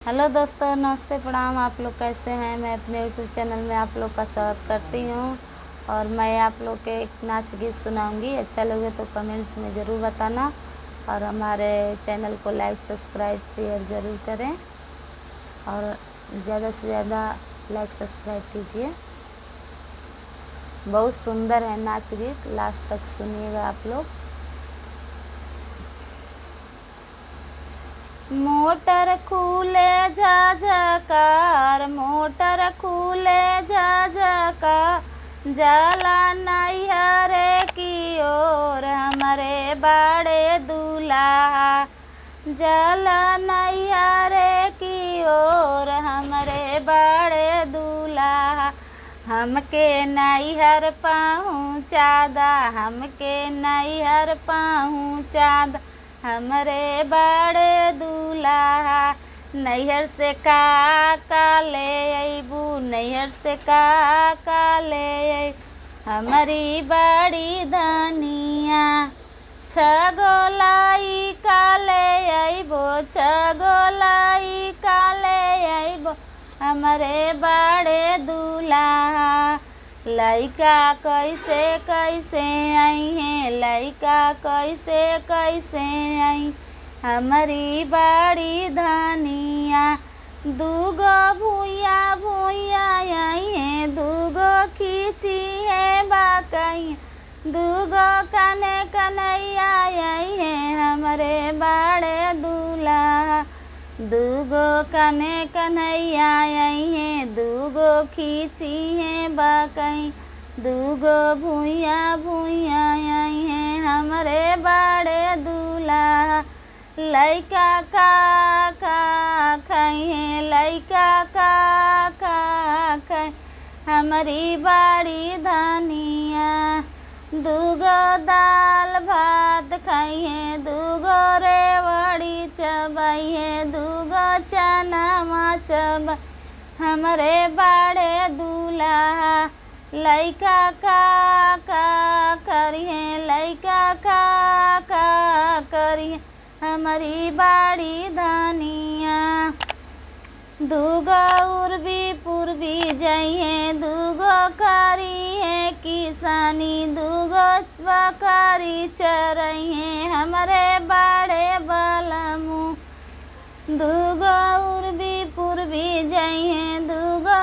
Hello दोस्तों, नमस्ते, प्रणाम। आप लोग कैसे हैं? मैं अपने यूट्यूब चैनल में आप लोग का स्वागत करती हूँ और मैं आप लोग के एक नाच गीत सुनाऊंगी। अच्छा लगे तो कमेंट में ज़रूर बताना और हमारे चैनल को लाइक, सब्सक्राइब, शेयर ज़रूर करें और ज़्यादा से ज़्यादा लाइक सब्सक्राइब कीजिए। बहुत सुंदर है नाच गीत, लास्ट तक सुनिएगा आप लोग। मोटर खूले झझकार, मोटर खूले झझकार, जाला नैहरे की ओर हमारे बाड़े दूल्हा। जाला नैहरे की ओर हमारे बाड़े दूल्हा। हमके नैहर पहुँचादा, हमके नैहर पहुँचादा, हमरे बाड़े दूल्हा। नैहर से का ले अइबू, नैहर से का ले अइबू, हमारी बड़ी धनिया। छगोलाई का ले अइबो, छगोलाई का ले अइबो, हमरे बड़े दूल्हा। लइका कैसे कैसे आई हैं, लइका कैसे कैसे आई, हमारी बड़ी धनिया। दूगो भूया भूया आई हैं, दूगो खींची है बाकैया, दूगो कने कन्हैया आई हैं, हमारे बड़े दूल्हा। दूगो कने कन्हैया आई हैं, दूगो खींची हैं बाकई, दूगो भूया भूया आई हैं, हमारे बड़े दूल्हा। लइका का खाई हैं, लइका का खाई, हमारी बड़ी धनिया। दूगो दाल भात खाई है, दूगो रेवड़ी चबाई है, दूगो चना चबाई, हमरे बड़े दूल्हा। लइका का करी है, लइका का करी है, हमारी बड़ी धनिया। दूगो उर्बी पूर्वी जाई है, दूगो कारी है किसानी, दूगो बकरी चरई है, हमारे बड़े बलमू। दूगो उर्बी पूर्वी जाई है, दूगो